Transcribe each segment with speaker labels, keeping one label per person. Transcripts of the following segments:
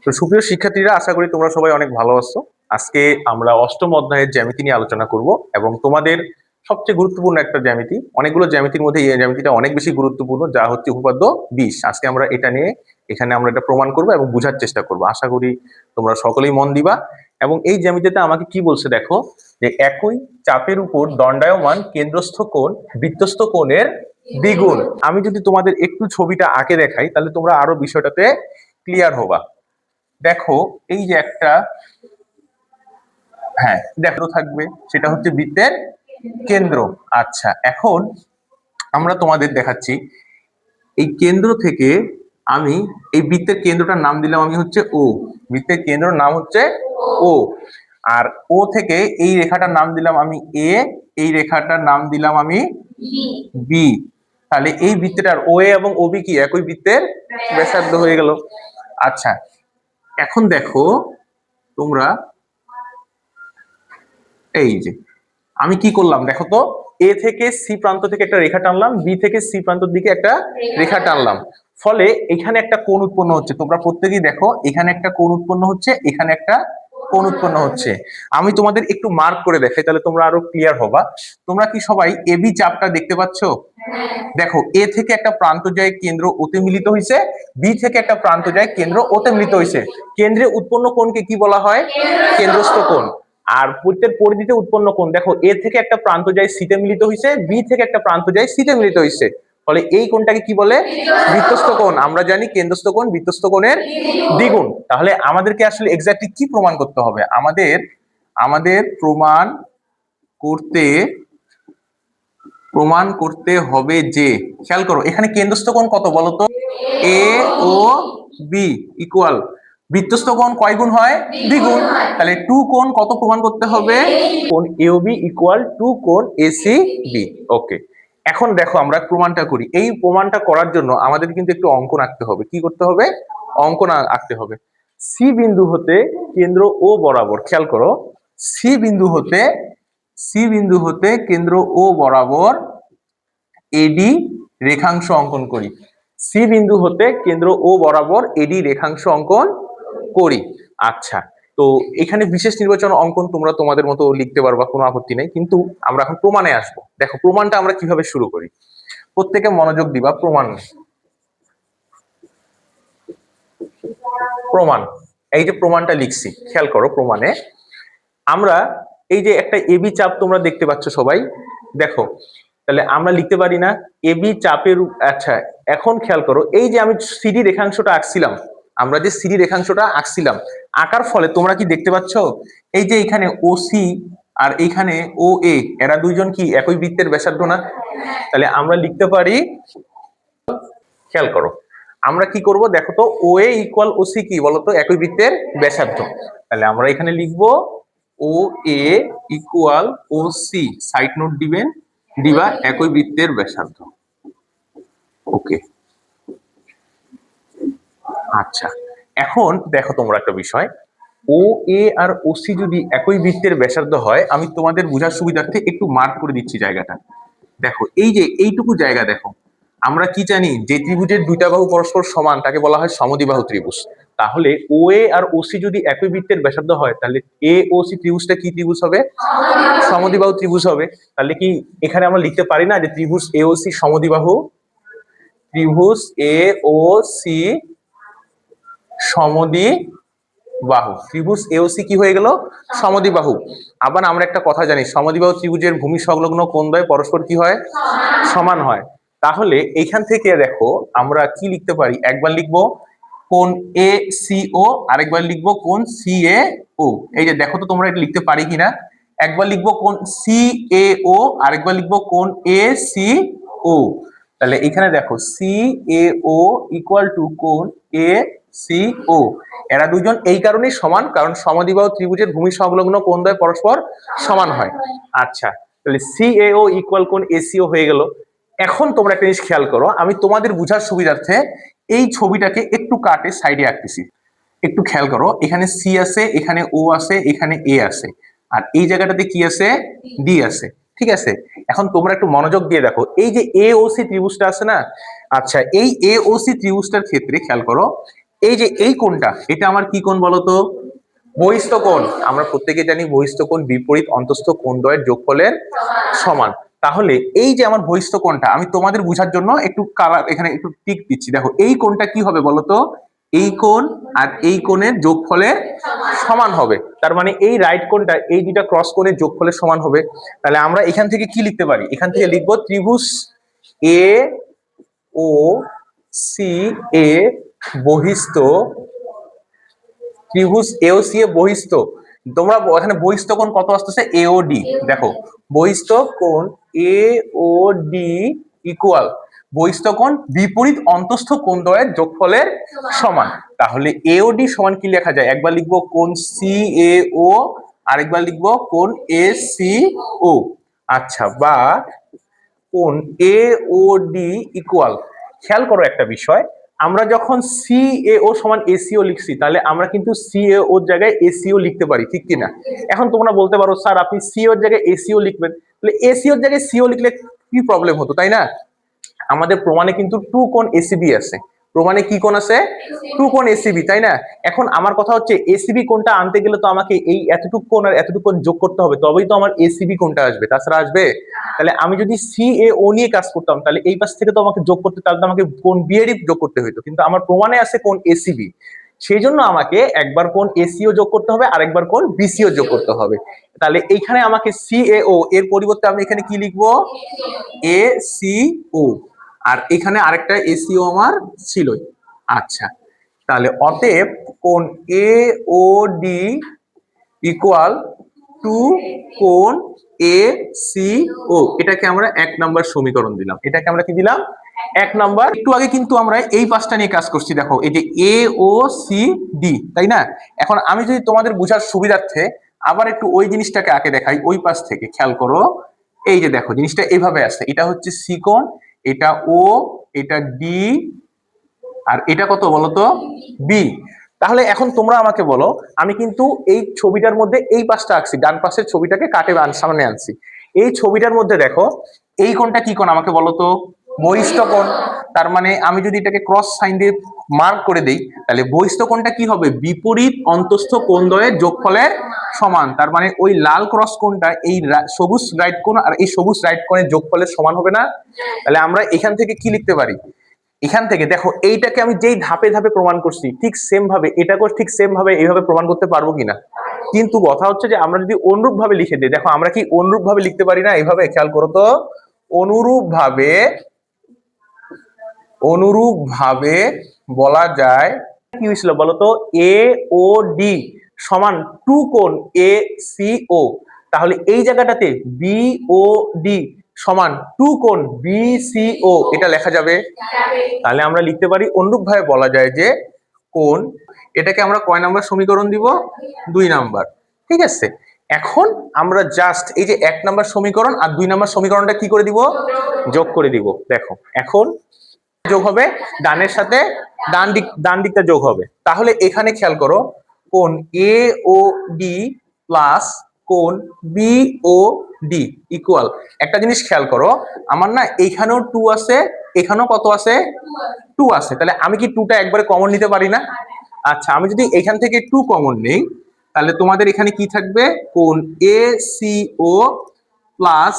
Speaker 1: তো সুপ্রিয় শিক্ষার্থীরা, আশা করি তোমরা সবাই অনেক ভালো আছো। আজকে আমরা অষ্টম অধ্যায়ের জ্যামিতি নিয়ে আলোচনা করব এবং তোমাদের সবচেয়ে গুরুত্বপূর্ণ একটা জ্যামিতি, অনেকগুলো জ্যামিতির মধ্যে এই জ্যামিতিটা অনেক বেশি গুরুত্বপূর্ণ, যা হচ্ছে উপপাদ্য 20। আজকে আমরা এটা নিয়ে এখানে আমরা এটা প্রমাণ করব এবং বোঝার চেষ্টা করব। আশা করি তোমরা সকলেই মন দিবা। এবং এই জ্যামিতিতে আমাকে কি বলছে দেখো, যে একই চাপের উপর দণ্ডায়মান কেন্দ্রস্থ কোণ বৃত্তস্থ কোণের দ্বিগুণ। আমি যদি তোমাদের একটু ছবিটা আঁকে দেখাই তাহলে তোমরা আরো বিষয়টাতে ক্লিয়ার হবা। দেখো এই যে একটা, হ্যাঁ দেখো থাকবে, সেটা হচ্ছে বৃত্তের কেন্দ্র। আচ্ছা, এখন আমরা তোমাদের দেখাচ্ছি এই কেন্দ্র থেকে আমি এই বৃত্তের কেন্দ্রটার নাম দিলাম আমি হচ্ছে ও। বৃত্তের কেন্দ্রের নাম হচ্ছে ও। আর ও থেকে এই রেখাটার নাম দিলাম আমি এ, এই রেখাটার নাম দিলাম আমি বি। তাহলে এই বৃত্তটার ও এ এবং ও বি কি একই বৃত্তের ব্যাসার্ধ হয়ে গেল। আচ্ছা, এখন দেখো তোমরা, এই যে আমি কি করলাম দেখো তো, এ থেকে সি প্রান্ত থেকে একটা রেখা টানলাম, বি থেকে সি প্রান্তের দিকে একটা রেখা টানলাম, ফলে এখানে একটা কোণ উৎপন্ন হচ্ছে। তোমরা প্রত্যেকেই দেখো এখানে একটা কোণ উৎপন্ন হচ্ছে, এখানে একটা কোণ উৎপন্ন হচ্ছে। আমি তোমাদের একটু মার্ক করে দেখাই, তাহলে তোমরা আরো ক্লিয়ার হবা। তোমরা কি সবাই এবি চাপটা দেখতে পাচ্ছ? দেখো, এ থেকে একটা প্রান্ত যায় কেন্দ্র ওতে মিলিত হয়েছে, বি থেকে একটা প্রান্ত যায় কেন্দ্র ওতে মিলিত হয়েছে। কেন্দ্রে উৎপন্ন কোণকে কি বলা হয়? কেন্দ্রস্থ কোণ। আর বৃত্তের পরিধিতে উৎপন্ন কোণ, দেখো এ থেকে একটা প্রান্ত যায় সিতে মিলিত হয়েছে, বি থেকে একটা প্রান্ত যায় সিতে মিলিত হয়েছে, ফলে এই কোণটাকে কি বলে? বৃত্তস্থ কোণ। আমরা জানি কেন্দ্রস্থ কোণ বৃত্তস্থ কোণের দ্বিগুণ। তাহলে আমাদেরকে আসলে এক্স্যাক্টলি কি প্রমাণ করতে হবে? আমাদের আমাদের প্রমাণ করতে হবে যে, খেয়াল করো এখানে কেন্দ্রস্থ কোণ কত বলতো? এ ও বি ইকুয়াল বৃত্তস্থ কোণ কয় গুণ হয়? দ্বিগুণ। তাহলে টু কোণ কত প্রমাণ করতে হবে? কোণ এ ও বি ইকুয়াল টু কোণ এসি বি। ওকে, এখন দেখো আমরা প্রমাণটা করি। এই প্রমাণটা করার জন্য আমাদের কিন্তু একটু অঙ্কন আঁকতে হবে। কি করতে হবে? অঙ্কন আঁকতে হবে। সি বিন্দু হতে কেন্দ্র ও বরাবর, খেয়াল করো, সি বিন্দু হতে কেন্দ্র ও বরাবর এডি রেখাংশ অঙ্কন করি। সি বিন্দু হতে কেন্দ্র ও বরাবর এডি রেখাংশ অঙ্কন করি। আচ্ছা, তো এখানে বিশেষ নির্বাচন অঙ্কন তোমরা তোমাদের মতো লিখতে পারবা, কোনো আপত্তি নেই, কিন্তু আমরা এখন প্রমাণে আসবো। দেখো প্রমাণটা আমরা কিভাবে শুরু করি, প্রত্যেকে মনোযোগ দিবা। প্রমাণ, এই যে প্রমাণটা লিখছি, খেয়াল করো। প্রমাণে আমরা এই যে একটা এবি চাপ তোমরা দেখতে পাচ্ছ সবাই, দেখো তাহলে আমরা লিখতে পারি না এবি চাপের। আচ্ছা, এখন খেয়াল করো, এই যে আমি সিডি রেখাংশটা আঁকছিলাম, আমরা যে সিডি রেখাংশটা আঁকছিলাম, আঁকার ফলে তোমরা কি দেখতে পাচ্ছ এই যে এখানে ও সি আর এইখানে ও এ, এরা দুইজন কি একই বৃত্তের ব্যাসার্ধ না? তাহলে আমরা লিখতে পারি, খেয়াল করো আমরা কি করব দেখো তো, ও এ ইকুয়াল ও সি কি বলতো? একই বৃত্তের ব্যাসার্ধ। তাহলে আমরা এখানে লিখবো ও এ ইকুয়াল ও সি, সাইড নোট দিবা একই বৃত্তের ব্যাসার্ধ। ওকে, আচ্ছা, এখন দেখো তোমরা একটা বিষয়, ও এ আর ও সি যদি একই বৃত্তের ব্যাসার্ধ হয়, আমি তোমাদের বোঝার সুবিধার্থে একটু মার্ক করে দিচ্ছি জায়গাটা। দেখো এই যে এইটুকু জায়গা, দেখো আমরা কি জানি, যে ত্রিভুজের দুইটা বাহু পরস্পর সমান তাকে বলা হয় সমদ্বিবাহু ত্রিভুজ। তাহলে ও এ আর ও সি যদি একই বৃত্তের ব্যাসার্ধ হয়, তাহলে এ ও সি ত্রিভুজটা কি ত্রিভুজ হবে? সমদ্বিবাহু ত্রিভুজ হবে। তাহলে কি এখানে আমরা লিখতে পারি না যে ত্রিভুজ এ ও সি সমদ্বিবাহু? ত্রিভুজ এ ও সি সমদ্বিবাহু, ত্রিভুজ এ ও সি কি হয়ে গেল? সমদ্বিবাহু। আবার আমরা একটা কথা জানি, সমদ্বিবাহু ত্রিভুজের ভূমি সংলগ্ন কোণদ্বয় পরস্পর কি হয়? সমান হয়। তাহলে এইখান থেকে দেখো আমরা কি লিখতে পারি, একবার লিখবো কোণ এ সি ও, আরেকবার লিখবো কোণ সি এ ও। এই যে দেখো তো তোমরা এটা লিখতে পারি কিনা। একবার লিখবো কোণ সি এ ও, আরেকবার লিখবো কোণ এ সি ও। তাহলে এখানে দেখো C A O equal to কোণ এ সি ও, এরা দুজন এই কারণেই সমান, কারণ সমদ্বিবাহু ত্রিভুজের ভূমি সংলগ্ন কোণদ্বয় পরস্পর সমান হয়। আচ্ছা, তাহলে সি এ ও ইকুয়াল কোণ এসিও হয়ে গেল। এখন তোমরা একটা জিনিস খেয়াল করো, আমি তোমাদের বোঝার সুবিধার্থে এই ছবিটাকে একটু কাটে সাইডে আঁকতেছি। একটু খেয়াল করো, এখানে সি আছে, এখানে ও আছে, এখানে এ আছে, আর এই জায়গাটাতে কি আছে? ডি আছে। ঠিক আছে, এখন তোমরা একটু মনোযোগ দিয়ে দেখো, এই যে এ ও সি ত্রিভুজটা আছে না? আচ্ছা, এই এ ও সি ত্রিভুজটার ক্ষেত্রে খেয়াল করো, এই যে এই কোণটা, এটা আমার কি কোণ বলতো? বহিস্থ কোণ। আমরা প্রত্যেকে জানি বহিস্থ কোণ বিপরীত অন্তস্থ কোণদ্বয়ের যোগফলের সমান। তাহলে এই যে আমার বহিস্থ কোণটা, আমি তোমাদের বোঝার জন্য একটু কালার এখানে একটু টিক দিচ্ছি। দেখো এই কোণটা কি হবে বলতো? এই কোণ আর এই কোণের যোগফলের সমান হবে। তার মানে এই রাইট কোণটা এই দুইটা ক্রস কোণের যোগফলের সমান হবে। তাহলে আমরা এখান থেকে কি লিখতে পারি? এখান থেকে লিখবো ত্রিভুজ এ ও সি এ বহিস্থ, ত্রিভুজ এও সি এ বহিস্থ। তোমরা এখানে বহিস্থ কোণ কত আসতেছে? এ ও ডি। দেখো বহিস্থ কোণ এ ও ডি ইকুয়াল বহিস্থ কোণ বিপরীত অন্তস্থ কোণদ্বয়ের যোগফলের সমান। তাহলে এ ও ডি সমান কি লেখা যায়? একবার লিখবো কোণ সি এ ও, আরেকবার লিখবো কোণ এ সি ও। আচ্ছা, বা কোণ এ ও ডি ইকুয়াল, খেয়াল করো একটা বিষয়, আমরা যখন সিএও সমান এসিও লিখছি, তাহলে আমরা কিন্তু সিএও এর জায়গায় এসিও লিখতে পারি, ঠিক কিনা? এখন তোমরা বলতে পারো স্যার আপনি সিও এর জায়গায় এসিও লিখবেন, তাহলে এসিও এর জায়গায় সিও লিখলে কি প্রবলেম হতো, তাই না? আমাদের প্রমাণে কিন্তু টু কোণ এসিবি আছে। প্রমাণে কি কোণ আছে? টু কোণ এসিবি, তাই না? এখন আমার কথা হচ্ছে এসিবি কোণটা আনতে গেলে তো আমাকে এই এতটুকু কোণ আর এতটুকু কোণ যোগ করতে হবে, তবেই তো আমার এসিবি কোণটা আসবে, তাছাড়া আসবে? তাহলে আমি যদি সিএও নিয়ে কাজ করতাম, তাহলে এই পাশ থেকে তো আমাকে যোগ করতে, তাহলে তো আমাকে কোণ বি এরই যোগ করতে হতো, কিন্তু আমার প্রমাণে আছে কোণ এসিবি। সেই জন্য আমাকে একবার কোণ এসিও যোগ করতে হবে, আরেকবার কোণ বিসিও যোগ করতে হবে। তাহলে এইখানে আমাকে সিএও এর পরিবর্তে আমি এখানে কি লিখবো? এ সি ও। আর এখানে আরেকটা এসিও আমার ছিলই। আচ্ছা, তাহলে অতএব কোণ এ ও ডি ইকুয়াল টু কোণ এ সি ও, এটাকে আমরা 1 নাম্বার সমীকরণ দিলাম। এটাকে আমরা কি দিলাম? 1 নাম্বার। একটু আগে কিন্তু আমরা এই পাঁচটা নিয়ে কাজ করছি, দেখো এই যে এ ও সি ডি, তাই না? এখন আমি যদি তোমাদের বোঝার সুবিধার্থে আবার একটু ওই জিনিসটাকে আঁকে দেখাই ওই পাশ থেকে, খেয়াল করো। এই যে দেখো জিনিসটা এইভাবে আছে, এটা হচ্ছে সি কোণ, এটা ও, এটা ডি, আর এটা কত বলতো? বি। তাহলে এখন তোমরা আমাকে বলো, আমি কিন্তু এই ছবিটার মধ্যে এই পাশটা আঁকছি, ডান পাশের ছবিটাকে কাটে সামনে আনছি। এই ছবিটার মধ্যে দেখো এই কোণটা কি কোণ আমাকে বলো তো? বহিস্থ কোণ। তার মানে আমি যদি এটাকে ক্রস সাইন দিয়ে মার্ক করে দেই, তাহলে বহিস্থ কোণটা কি হবে? বিপরীত অন্তস্থ কোণদ্বয়ের যোগফলের সমান। তার মানে ওই লাল ক্রস কোণটা এই সবুজ রাইট কোণ আর এই সবুজ রাইট কোণের যোগফলের সমান হবে না? তাহলে আমরা এখান থেকে কি লিখতে পারি? এখান থেকে দেখো এইটাকে আমি যেই ধাপে ধাপে প্রমাণ করছি, ঠিক সেম ভাবে এটাকেও ঠিক সেম ভাবে এইভাবে প্রমাণ করতে পারবো কিনা। কিন্তু কথা হচ্ছে যে আমরা যদি অনুরূপ ভাবে লিখে দিই, দেখো আমরা কি অনুরূপ ভাবে লিখতে পারি না? এইভাবে খেয়াল করো তো, অনুরূপ ভাবে, অনুরূপ ভাবে বলা যায় কি হয়েছিল বলতো? এ ও ডি সমান টু কোণ এ সি ও। তাহলে এই জায়গাটাতে বি ও ডি সমান টু কোণ বি সি ও, এটা লেখা যাবে। তাহলে আমরা লিখতে পারি অনুরূপ ভাবে বলা যায় যে কোণ, এটাকে আমরা কয় নাম্বার সমীকরণ দিব? 2 নাম্বার। ঠিক আছে, এখন আমরা জাস্ট এই যে 1 নাম্বার সমীকরণ আর 2 নাম্বার সমীকরণটা কি করে দিব? যোগ করে দিব। দেখো এখন যোগ হবে ডানের সাথে ডান দিকটা যোগ হবে। তাহলে এখানে খেয়াল করো, কোণ এ ও ডি প্লাস কোণ বি ও ডি ইকুয়াল, একটা জিনিস খেয়াল করো, আমার না এইখানেও 2 আছে, এখানেও কত আছে? 2 আছে। তাহলে আমি কি 2টা একবারে কমন নিতে পারি না? আচ্ছা, আমি যদি এখান থেকে 2 কমন নেই, তাহলে তোমাদের এখানে কি থাকবে? কোণ এ সি ও প্লাস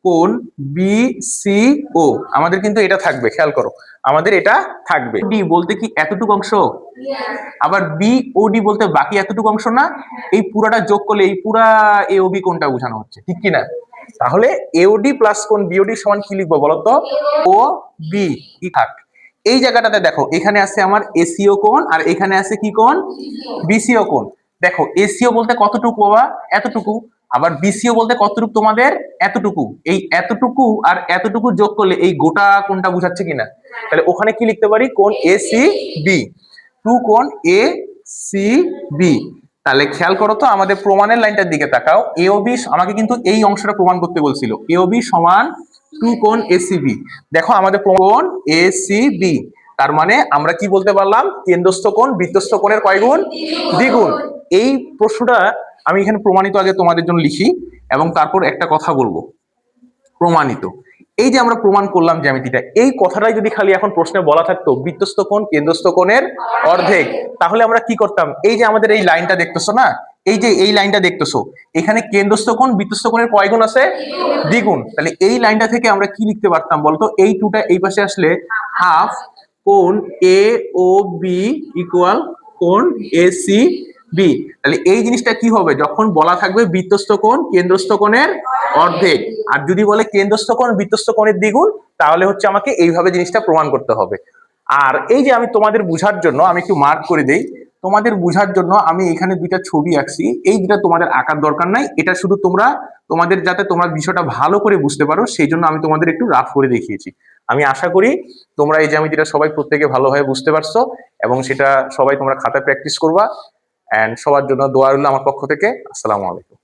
Speaker 1: কোণ বি সি ও, আমাদের কিন্তু এটা থাকবে, খেয়াল করো আমাদের এটা থাকবে। ডি বলতে কি এতটুকু অংশ, আবার বি ও ডি বলতে বাকি এতটুকু অংশ না? এই পুরাটা যোগ করলে এই পুরা এ ও বি কোণটা বোঝানো হচ্ছে, ঠিক কি না? তাহলে এওডি প্লাস কোণ বিওডি সমান কি লিখবো বলতো? ও বি ই থাক। এই জায়গাটাতে দেখো এখানে আছে আমার এসিও কোণ আর এখানে আছে কি কোণ? বিসিও কোণ। দেখো এসিও বলতে কতটুকু বাবা? এতটুকু। আবার বিসিও বলতে কতটুকু তোমাদের? এতটুকু। এই এতটুকু আর এতটুকু যোগ করলে এই গোটা কোণটা বুঝাচ্ছে কিনা? তাহলে ওখানে কি লিখতে পারি? কোণ এ সি বি, টু কোণ এ সি বি। তাহলে খেয়াল করো তো আমাদের প্রমাণের লাইনটার দিকে তাকাও, এ ও বি আমাকে কিন্তু এই অংশটা প্রমাণ করতে বলছিল, এ ও বি সমান টু কোণ এসিবি। দেখো আমাদের কোণ এসিবি, তার মানে আমরা কি বলতে পারলাম? কেন্দ্রস্থ কোণ বৃত্তস্থ কোণের কয় গুণ? দ্বিগুণ। এই প্রশ্নটা আমি এখানে প্রমাণিত আগে তোমাদের জন্য লিখি এবং তারপর একটা কথা বলবো। প্রমাণিত, এই যে আমরা প্রমাণ করলাম জ্যামিতিটা, এই কথাটাই যদি খালি এখন প্রশ্নে বলা থাকতো বিত্তস্ত কোণ কেন্দ্রস্থ কোণের অর্ধেক, তাহলে আমরা কি করতাম? এই যে আমাদের এই লাইনটা দেখতেছো না, এই যে এই লাইনটা দেখতেছো, এখানে কেন্দ্রস্থ কোণ বিত্তস্ত কোণের কয় গুণ আছে? দ্বিগুণ। তাহলে এই লাইনটা থেকে আমরা কি লিখতে পারতাম বলতো? এই টুটা এই পাশে আসলে হাফ কোণ এ ও বি ইকুয়াল কোণ এ সি বি। তাহলে এই জিনিসটা কি হবে? যখন বলা থাকবে বৃত্তস্থ কোণ কেন্দ্রস্থ কোণের অর্ধেক, আর যদি বলে কেন্দ্রস্থ কোণ বৃত্তস্থ কোণের দ্বিগুণ, তাহলে হচ্ছে আমাকে এইভাবে জিনিসটা প্রমাণ করতে হবে। আর এই যে আমি তোমাদের বুঝার জন্য আমি একটু মার্ক করে দেই, তোমাদের বুঝার জন্য আমি এখানে দুইটা ছবি আঁকছি, এই দুটা তোমাদের আঁকার দরকার নাই, এটা শুধু তোমরা তোমাদের যাতে তোমরা বিষয়টা ভালো করে বুঝতে পারো সেই জন্য আমি তোমাদের একটু রাফ করে দেখিয়েছি। আমি আশা করি তোমরা এই জ্যামিতিটা সবাই প্রত্যেকে ভালোভাবে বুঝতে পারছো, এবং সেটা সবাই তোমরা খাতায় প্র্যাকটিস করবা। এন্ড সবার জন্য দোয়া রইল আমার পক্ষ থেকে। আসসালামু আলাইকুম।